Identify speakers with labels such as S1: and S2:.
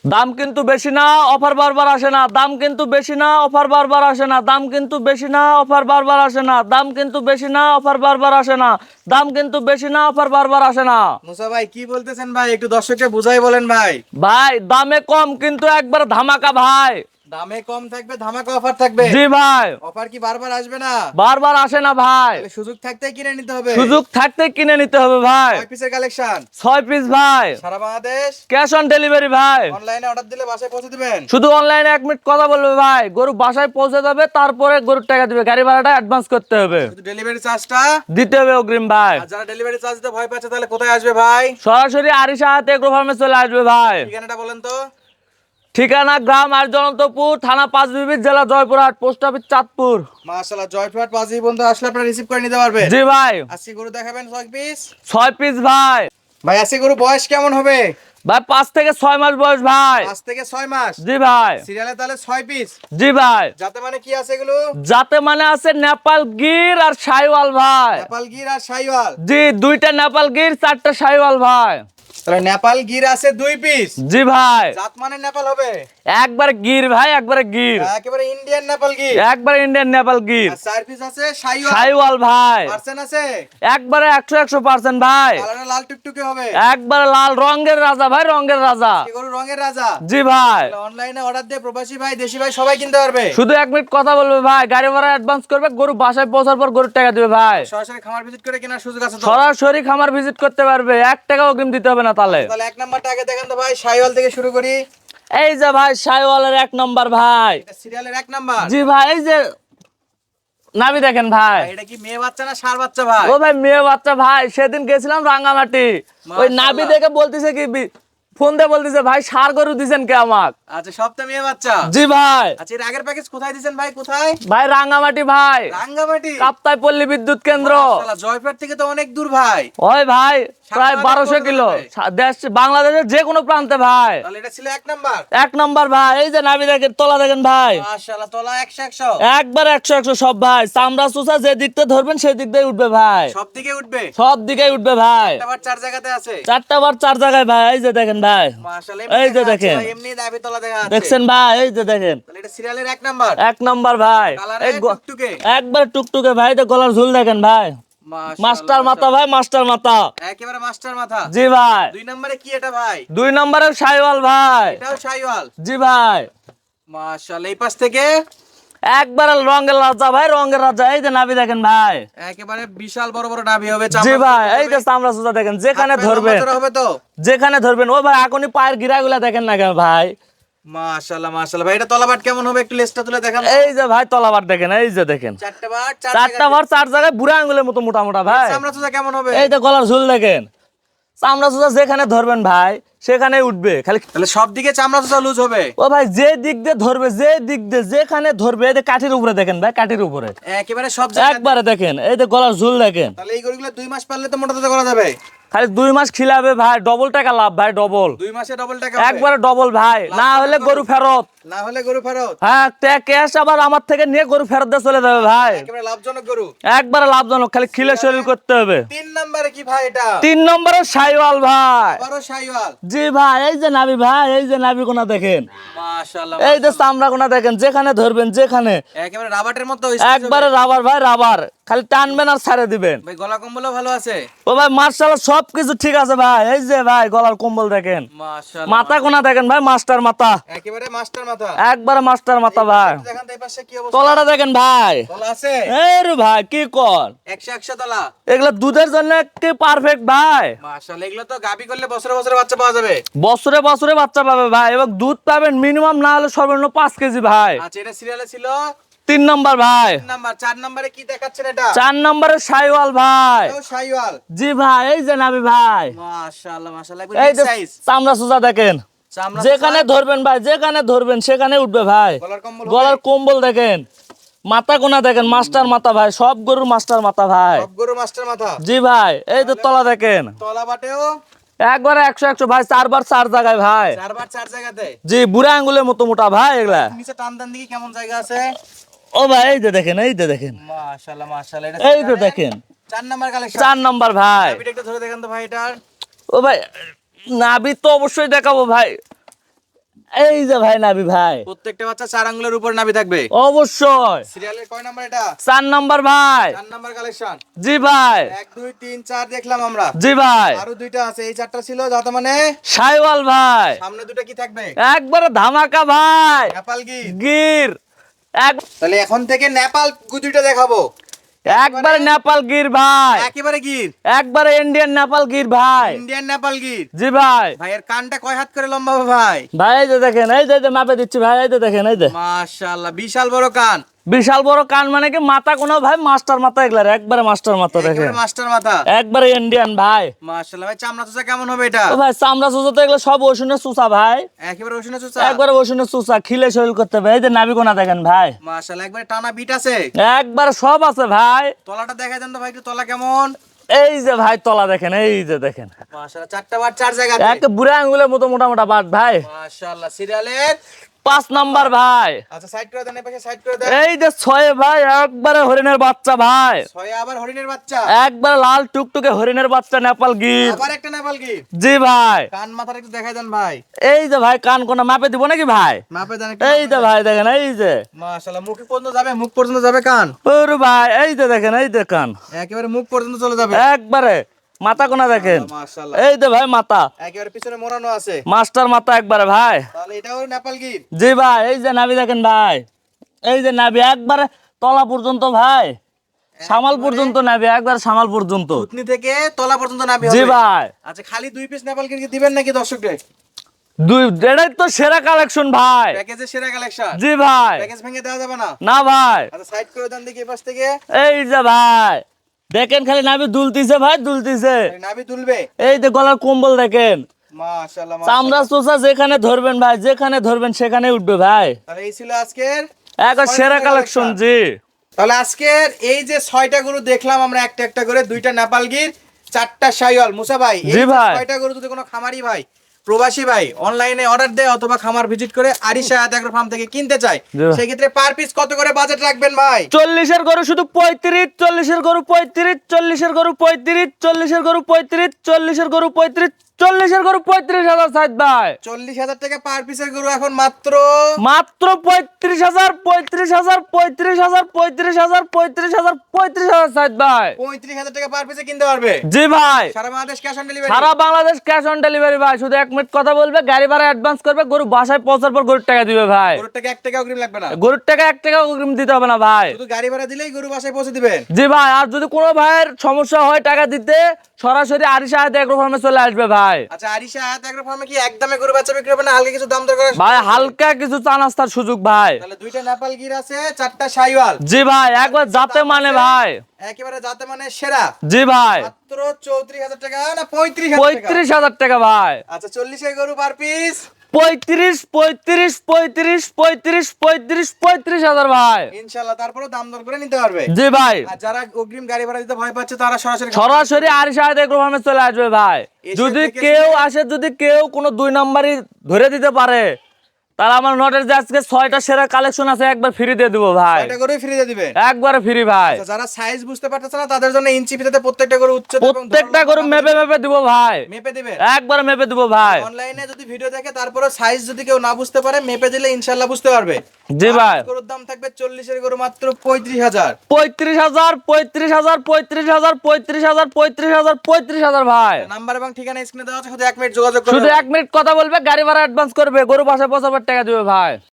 S1: দাম কিন্তু বেশি না, অফার বারবার আসে না। দাম কিন্তু বেশি না, অফার বারবার আসে না। দাম কিন্তু বেশি না, অফার বারবার আসে না। দাম কিন্তু বেশি না, অফার বারবার আসে না। দাম কিন্তু বেশি না, অফার বারবার আসে না।
S2: মুসা ভাই কি বলতেছেন ভাই, একটু দর্শককে বুঝাই বলেন ভাই।
S1: ভাই দামে কম কিন্তু একবার ধামাকা ভাই।
S2: দামে কম থাকবে, ধামাকা অফার থাকবে।
S1: জি ভাই।
S2: অফার কি বারবার আসবে না?
S1: বারবার আসে না ভাই।
S2: তাহলে সুযোগ থাকতে কিনে নিতে হবে।
S1: সুযোগ থাকতে কিনে নিতে হবে ভাই।
S2: কয় পিসের কালেকশন?
S1: 6 পিস ভাই।
S2: সারা বাংলাদেশ
S1: ক্যাশ অন ডেলিভারি ভাই।
S2: অনলাইনে অর্ডার দিলে বাসায় পৌঁছে দিবেন।
S1: শুধু অনলাইনে 1 মিনিট কথা বলবে ভাই, গরু বাসায় পৌঁছে যাবে, তারপরে গরুর টাকা দিবে, গাড়ি ভাড়াটা অ্যাডভান্স করতে হবে,
S2: শুধু ডেলিভারি চার্জটা
S1: দিতে হবে অগ্রিম ভাই।
S2: আর যারা ডেলিভারি চার্জ দিতে ভয় পাচ্ছে তাহলে কোথায় আসবে ভাই?
S1: সরাসরি আরিশা হাতে এগ্রো ফার্মে চলে আসবে ভাই।
S2: ঠিকানাটা বলেন তো।
S1: ঠিকানা গ্রাম আর জনন্তপুর, থানা পাঁচবিবি, জেলা জয়পুরহাট, পোস্ট অফিস চাঁদপুর।
S2: মাশাআল্লাহ, জয়পুরহাট পাঁচই বন্ধু আসলে আপনারা রিসিভ করে নিতে পারবেন।
S1: জি ভাই।
S2: আজকে গরু দেখাবেন 6 পিস।
S1: 6 পিস ভাই।
S2: ভাই আজকে গরু বয়স কেমন হবে?
S1: ভাই 5 থেকে 6 মাস বয়স ভাই।
S2: 5 থেকে 6 মাস।
S1: জি ভাই।
S2: সিরিয়ালে তাহলে 6 পিস।
S1: জি ভাই।
S2: যাতে মানে কি আছে এগুলো?
S1: যাতে মানে আছে নেপাল গির আর শাইওয়াল ভাই।
S2: নেপাল গির আর শাইওয়াল।
S1: জি, 2টা নেপাল গির, 4টা শাইওয়াল ভাই।
S2: তাহলে নেপাল গির আছে 2 পিস।
S1: জি ভাই।
S2: জাত মানে নেপাল হবে।
S1: একবার গির ভাই, একবারে গির।
S2: একেবারে ইন্ডিয়ান নেপাল গির।
S1: একবার ইন্ডিয়ান নেপাল গির।
S2: আর 4 পিস আছে শাইওয়াল।
S1: শাইওয়াল ভাই।
S2: পার্সেন্ট আছে।
S1: একবারে 100% ভাই।
S2: কালারটা লাল টুকটুকে হবে।
S1: একবারে লাল রঙের রাজা ভাই, রঙের রাজা।
S2: এই গরু রঙের রাজা।
S1: জি ভাই।
S2: অনলাইনে অর্ডার দিয়ে প্রবাসী ভাই দেশি ভাই সবাই কিনতে পারবে।
S1: শুধু 1 মিনিট কথা বলবে ভাই, গাড়ি ভাড়া অ্যাডভান্স করবে, গরু বাসায় পৌঁছার পর গরুর টাকা দিবে ভাই।
S2: সরাসরি খামার ভিজিট করে কেনার সুযোগ আছে তো?
S1: সরাসরি খামার ভিজিট করতে পারবে, 1 টাকাও অগ্রিম দিতে হবে না তাহলে।
S2: তাহলে এক নাম্বারটা আগে দেখেন তো ভাই, শাইওয়াল থেকে শুরু করি।
S1: এই যে ভাই শাইওয়ালের 1 নম্বর ভাই।
S2: এটা সিরিয়ালের 1 নাম্বার।
S1: জি ভাই, এই যে নাভি দেখেন ভাই।
S2: এটা কি মেয়ে বাচ্চা না ষাঁড় বাচ্চা ভাই?
S1: ও ভাই মেয়ে বাচ্চা ভাই, সেদিন গেছিলাম রাঙ্গামাটি, ওই
S2: মাশাআল্লাহ।
S1: নাভি দেখে বলতেছে কি ফোন দিয়ে বলতেছে ভাই ষাঁড় গরু দিছেন কে আমাক।
S2: আচ্ছা, সবটা মেয়ে বাচ্চা।
S1: জি ভাই।
S2: আচ্ছা, এর আগের প্যাকেজ কোথায় দিবেন ভাই, কোথায়?
S1: ভাই রাঙ্গামাটি ভাই,
S2: রাঙ্গামাটি।
S1: কাপ্তাই পল্লী বিদ্যুৎ কেন্দ্র।
S2: মাশাআল্লাহ, জয়পুর থেকে তো অনেক দূর ভাই।
S1: ওই ভাই প্রায়
S2: সারা
S1: 1200 কিলো,
S2: বাংলাদেশ
S1: দেশ বাংলাদেশের যে কোনো প্রান্তে ভাই।
S2: তাহলে এটা ছিল 1 নাম্বার।
S1: 1 নম্বর ভাই। এই যে নাভি দেখেন, তলা দেখেন ভাই,
S2: মাশাআল্লাহ, তলা 100
S1: একবার 100 সব ভাই। চামড়া চুষা যে দিকতে ধরবেন সেই দিক দিয়ে উঠবে ভাই,
S2: সব দিকে উঠবে।
S1: সব দিকেই উঠবে ভাই।
S2: আবার 4 জায়গাতে আছে।
S1: 4টা বার 4 জায়গায় ভাই। এই যে দেখেন ভাই,
S2: মাশাআল্লাহ,
S1: এই যে দেখেন,
S2: এমনি দাবি তলা দেখা আছে।
S1: দেখছেন ভাই, এই যে দেখেন,
S2: তাহলে এটা সিরিয়ালের 1 নাম্বার।
S1: 1 নম্বর ভাই।
S2: কালারে
S1: এই
S2: টুকটুকে।
S1: একবার টুকটুকে ভাই, তো গলার ঝুল দেখেন ভাই,
S2: মাশাআল্লাহ,
S1: মাস্টার মাথা ভাই, মাস্টার মাথা।
S2: একেবারে মাস্টার মাথা।
S1: জি ভাই।
S2: 2 নম্বরে কি এটা ভাই?
S1: 2 নম্বরের শাইওয়াল ভাই।
S2: এটাও শাইওয়াল।
S1: জি ভাই।
S2: মাশাআল্লাহ, এই পাশ থেকে
S1: একবার রঙের রাজা ভাই, রঙের রাজা। এই যে নাভি দেখেন ভাই।
S2: একেবারে বিশাল বড় বড় নাভি হবে।
S1: জি ভাই। এই যে চামড়া সুতা দেখেন, যেখানে ধরবেন,
S2: হবে তো।
S1: যেখানে ধরবেন। ও ভাই এখনই পায়ের গিরাগুলা দেখেন না কেন ভাই।
S2: মাশাআল্লাহ, মাশাআল্লাহ ভাই, এটা তলাবাট কেমন হবে একটু লেজটা তুলে দেখান।
S1: এই যে ভাই তলাবার দেখেন, এই যে দেখেন,
S2: 4টা বাট
S1: 4টা বার 4 জায়গায় বুড়া আঙ্গুলের মতো মোটা মোটা ভাই।
S2: চামড়া চোষা কেমন হবে?
S1: এই যে গলার ঝুল দেখেন, চামড়া সুতা যেখানে ধরবেন ভাই সেখানেই উঠবে খালি।
S2: তাহলে সব দিকে চামড়া চোষা লুজ হবে।
S1: ও ভাই যে দিক দিয়ে ধরবে, যে দিক দিয়ে যেখানে ধরবে, এই যে কাঠির উপরে দেখেন ভাই, কাঠির উপরে
S2: একেবারে সব জায়গায়।
S1: একবারে দেখেন, এই যে গলার ঝুল দেখেন।
S2: তাহলে এই গরুগুলো 2 মাস পাললে তো মোটা তাজা করা যাবে।
S1: খালি 2 মাস খিলাবে ভাই, ডবল টাকা লাভ ভাই, ডবল।
S2: 2 মাসে ডবল টাকা।
S1: একবারে ডবল ভাই, না হলে গরু ফেরত।
S2: না হলে গরু ফেরত।
S1: হ্যাঁ, ক্যাশ আবার আমার থেকে নিয়ে গরু ফেরত দিয়ে চলে যাবে ভাই।
S2: একেবারে লাভজনক গরু।
S1: একবারে লাভজনক, খালি খিলে শরীর করতে হবে।
S2: 3 নম্বরে কি ভাই এটা?
S1: 3 নম্বরের শাইওয়াল ভাই।
S2: বড় শাইওয়াল।
S1: জি ভাই। এই যে নাভি ভাই, এই যে নাভি কোনা দেখেন,
S2: মাশাআল্লাহ,
S1: এই যে চামড়া কোনা দেখেন, যেখানে ধরবেন যেখানে
S2: একেবারে রাবারের মতো।
S1: একবারে রাবার ভাই, রাবার। খালি টানবেন আর ছাড়ে দিবেন
S2: ভাই গলা কম্বলও ভালো আছে।
S1: ও ভাই মার্শাল্লাহ, সবকিছু ঠিক আছে ভাই। এই যে ভাই গলার কম্বল দেখেন,
S2: মাশাআল্লাহ,
S1: মাথা কোনা দেখেন ভাই, মাস্টার মাথা,
S2: একেবারে মাস্টার মাথা।
S1: একবারে মাস্টার মাথা ভাই।
S2: দেখেন তো এই পাশে কি অবস্থা।
S1: তলাটা দেখেন ভাই।
S2: তলা আছে
S1: এই রে ভাই কি কর,
S2: 100 তলা।
S1: এগুলো দুধের জন্য কি পারফেক্ট ভাই।
S2: মাশাআল্লাহ, এগুলো তো গাবি করলে বছরে বছরে বাচ্চা পাওয়া যাবে।
S1: বছরে বছরে বাচ্চা পাবে ভাই, এবং দুধ পাবেন মিনিমাম না হলে সর্বনিম্ন 5 কেজি ভাই।
S2: আচ্ছা, এটা সিরিয়ালে ছিল
S1: 3 নম্বর ভাই।
S2: 3 নাম্বার। 4 নম্বরে কি দেখাচ্ছেন এটা?
S1: 4 নম্বরের শাইওয়াল ভাই।
S2: এটাও শাইওয়াল।
S1: জি ভাই। এই যে নাভি ভাই,
S2: মাশাআল্লাহ, মাশাআল্লাহ,
S1: এই
S2: বিগ
S1: যে
S2: সাইজ।
S1: চামড়া সুজা দেখেন,
S2: চামড়া
S1: যেখানে ধরবেন ভাই, যেখানে ধরবেন সেখানে উঠবে ভাই।
S2: গলার কম্বল।
S1: গলার কম্বল দেখেন, মাথা কোনা দেখেন, মাস্টার মাথা ভাই, সব গরুর মাস্টার মাথা ভাই।
S2: সব গরু মাস্টার মাথা।
S1: জি ভাই। এই যে তলা দেখেন,
S2: তলা বাটেও
S1: একবারে 100 ভাই, 4 বার 4 জায়গায় ভাই।
S2: 4 বার 4 জায়গাতে।
S1: জি, বুড়া আঙ্গুলের মতো মোটা ভাই এগুলা।
S2: নিচে টান টান দিকে কেমন জায়গা আছে?
S1: ও ভাই এই যে দেখেন, এই যে দেখেন,
S2: মাশাআল্লাহ, মাশাআল্লাহ, এটা
S1: এই যে দেখেন,
S2: 4 নাম্বার কালেকশন।
S1: 4 নম্বর ভাই।
S2: এটা একটু ধরে দেখেন তো ভাই এটার।
S1: ও ভাই নাভি তো অবশ্যই দেখাবো ভাই। এই যে ভাই নাবি ভাই,
S2: প্রত্যেকটা বাচ্চা 4 আঙ্গুলের উপর নাভি থাকবে।
S1: অবশ্যই
S2: সিরিয়ালের কয় নাম্বার এটা?
S1: 4 নাম্বার ভাই।
S2: 4 নাম্বার কালেকশন।
S1: জি ভাই।
S2: 1 2 3 4 দেখলাম আমরা।
S1: জি ভাই।
S2: আরো দুইটা আছে, এই চারটা ছিল যাতে মানে
S1: শাইওয়াল ভাই,
S2: সামনে দুটো কি থাকবে?
S1: একবারে ধামাকা ভাই,
S2: নেপাল গির।
S1: গির এক
S2: তাহলে এখন থেকে নেপাল দুইটা দেখাবো।
S1: একবারে নেপাল গির ভাই,
S2: একেবারে গির,
S1: একবারে ইন্ডিয়ান নেপাল গির ভাই।
S2: ইন্ডিয়ান নেপাল গির।
S1: জি ভাই।
S2: ভাইয়ের কানটা কয় হাত করে লম্বা হবে ভাই?
S1: ভাই এই যে দেখেন, এই যে মাপে দিচ্ছি ভাই, এই যে দেখেন, এই যে
S2: মাশাআল্লাহ, বিশাল বড় কান।
S1: বিশাল বড় কান, মানে কি মাথা কোনো ভাই মাস্টার মাথা, এগুলার একবারে মাস্টার মাথা দেখেন,
S2: একেবারে মাস্টার মাথা।
S1: একবারে ইন্ডিয়ান ভাই।
S2: মাশাআল্লাহ ভাই, চামড়া চোষা কেমন হবে এটা?
S1: ও ভাই চামড়া চুষা তো এগুলো সব ওষুনের চুষা ভাই,
S2: একেবারে ওষুনে চোষা।
S1: একবারে ওষুনের চুষা, খিলে শরীর করতে ভাই। এই যে নাভি কোনা দেখেন ভাই,
S2: মাশাআল্লাহ, একবারে টানা বিট আছে।
S1: একবারে সব আছে ভাই।
S2: তলাটা দেখা দেন তো ভাই, একটু তলা কেমন?
S1: এই যে ভাই তলা দেখেন, এই যে দেখেন,
S2: মাশাআল্লাহ, চারটা বার চার জায়গাতে।
S1: একটা বুড়া আঙ্গুলের মতো মোটা মোটা বাট ভাই।
S2: মাশাআল্লাহ, সিরিয়ালের
S1: 5 নাম্বার ভাই।
S2: আচ্ছা, সাইড করে দেন, এই পাশে সাইড করে দেন।
S1: এই যে 6 ভাই, একবারে হরিণের বাচ্চা ভাই,
S2: ছয় আবার হরিণের বাচ্চা।
S1: একবারে লাল টুকটুকে হরিণের বাচ্চা নেপাল গির।
S2: আবার একটা নেপাল গির।
S1: জি ভাই।
S2: কান মাথাটা একটু দেখাই দেন ভাই।
S1: এই যে ভাই কান কোনা মাপে দিব নাকি ভাই?
S2: মাপে দেন একটু।
S1: এই যে ভাই দেখেন, এই যে
S2: মাশাআল্লাহ, মুখ পর্যন্ত যাবে, মুখ পর্যন্ত যাবে কান।
S1: ওরে ভাই, এই যে দেখেন, এই যে কান
S2: একেবারে মুখ পর্যন্ত চলে যাবে।
S1: একবারে। মাথা কোনা দেখেন,
S2: মাশাআল্লাহ,
S1: এই যে ভাই মাথা
S2: একেবারে পিছনে মোড়ানো আছে।
S1: মাস্টার মাথা একবারে ভাই।
S2: তাহলে এটাও নেপাল গির।
S1: জি ভাই। এই যে নাভি দেখেন ভাই, এই যে নাভি একবারে তলা পর্যন্ত ভাই, সামাল পর্যন্ত নাভি, একবার সামাল পর্যন্ত।
S2: থুতনি থেকে তলা পর্যন্ত নাভি
S1: জি
S2: হবে।
S1: ভাই।
S2: আচ্ছা, খালি 2 পিস নেপাল গির কি দিবেন নাকি দর্শকদের?
S1: এটাই তো সেরা কালেকশন ভাই।
S2: প্যাকেজের সেরা কালেকশন।
S1: জি ভাই।
S2: প্যাকেজ ভেঙে দেওয়া যাবে না।
S1: না ভাই।
S2: আচ্ছা, সাইড করে দেন দেখি এই পাশ থেকে।
S1: এই যে ভাই দেখেন, খালি নাভি দুলতিছে ভাই, দুলতিছে।
S2: নাভি তুলবে।
S1: এই যে গলার কম্বল দেখেন,
S2: মাশাআল্লাহ,
S1: চামড়া চোষা, যেখানে ধরবেন ভাই, যেখানে ধরবেন সেখানে উঠবে ভাই।
S2: তাহলে এই ছিল আজকের
S1: একবার সেরা কালেকশন। জি।
S2: তাহলে আজকের এই যে 6টা গরু দেখলাম আমরা, একটা একটা করে, 2টা নেপাল গির, 4টা শাইওয়াল। মুসা ভাই, এই
S1: জি ভাই।
S2: 6টা গরু যদি কোনো খামারি ভাই, প্রবাসী ভাই অনলাইনে অর্ডার দেয় অথবা খামার ভিজিট করে আরিশা এগ্রো ফার্ম থেকে কিনতে চায়,
S1: জি ভাই।
S2: সেই ক্ষেত্রে পার পিস কত করে বাজেট রাখবেন ভাই?
S1: 40-এর গরু শুধু 35, 40-এর গরু 35, 40-এর গরু 35, 40-এর গরু 35, 40-এর গরু 35, 40-এর গরু 35,000 সাইদ ভাই।
S2: 40,000 টাকা পার পিসের গরু এখন মাত্র
S1: মাত্র 35,000, 35,000, 35,000, 35,000, 35,000, 35,000 সাইদ ভাই।
S2: 35,000 টাকা পার পিসে কিনতে পারবে।
S1: জি ভাই।
S2: সারা বাংলাদেশ ক্যাশ অন ডেলিভারি।
S1: সারা বাংলাদেশ ক্যাশ অন ডেলিভারি ভাই। শুধু 1 মিনিট কথা বলবে, গাড়ি ভাড়া অ্যাডভান্স করবে, গরু বাসায় পৌঁছার পর গরুর টাকা দিবে ভাই।
S2: গরুর টাকা 1 টাকা অগ্রিম লাগবে না।
S1: গরুর টাকা 1 টাকা অগ্রিম দিতে হবে না ভাই।
S2: শুধু গাড়ি ভাড়া দিলেই গরু বাসায় পৌঁছে দিবেন।
S1: জি ভাই। আর যদি কোনো ভাইয়ের সমস্যা হয় টাকা দিতে, সরাসরি আরিশা এগ্রো ফার্মে চলে আসবে ভাই।
S2: আচ্ছা, আরিশা এগ্রো ফার্মে কি একদমে গরু বাচ্চা বিক্রি হবে না হালকা কিছু দাম দর করে?
S1: ভাই হালকা কিছু চা নাস্তার সুযোগ ভাই।
S2: তাহলে 2টা নেপাল গির আছে, 4টা শাইওয়াল।
S1: জি ভাই। একবার যাতে মানে ভাই।
S2: একেবারে যাতে মানে সেরা।
S1: জি ভাই।
S2: মাত্র 34,000 টাকা না 35,000 টাকা?
S1: 35,000 টাকা ভাই।
S2: আচ্ছা, 40 গরু পার পিস
S1: 35, 35, 35, 35, 35, 35,000 ভাই।
S2: ইনশাআল্লাহ, তারপরে দাম দর করে নিতে পারবে।
S1: জি ভাই।
S2: আর যারা অগ্রিম গাড়ি ভাড়া দিতে ভয় পাচ্ছে তারা সরাসরি
S1: সরাসরি আরিশা এগ্রো ফার্মে চলে আসবে ভাই।
S2: এসে
S1: যদি
S2: দেখে
S1: কেউ
S2: শুনে-
S1: আসে, যদি কেউ কোনো 2 নাম্বারই ধরে দিতে পারে, তাহলে আমার নোটের যে আজকে 6টা সেরা কালেকশন আছে একবার ফ্রি দিয়ে দিব ভাই।
S2: এটা গরুই ফ্রি দিয়ে দিবে।
S1: একবারে ফ্রি ভাই।
S2: আচ্ছা, যারা সাইজ বুঝতে পারতেছে না তাদের জন্য ইঞ্চি ফিতে প্রত্যেকটা গরু উচ্চতা এবং
S1: প্রত্যেকটা গরু মেপে মেপে দিব ভাই।
S2: মেপে দিবে।
S1: একবারে মেপে দিব ভাই।
S2: অনলাইনে যদি ভিডিও দেখে তারপরে সাইজ যদি কেউ না বুঝতে পারে, মেপে দিলে ইনশাআল্লাহ বুঝতে পারবে।
S1: জি ভাই।
S2: গরুর দাম থাকবে 40 গরু মাত্র 35,000।
S1: 35,000, 35,000, 35,000, 35,000, 35,000, 35,000 ভাই।
S2: নাম্বার এবং ঠিকানা স্ক্রিনে দেওয়া আছে, শুধু 1 মিনিট যোগাযোগ করবে।
S1: শুধু 1 মিনিট কথা বলবে, গাড়ি ভাড়া অ্যাডভান্স করবে, গরু বাসায় পৌঁছাবার টাকা দিবে ভাই।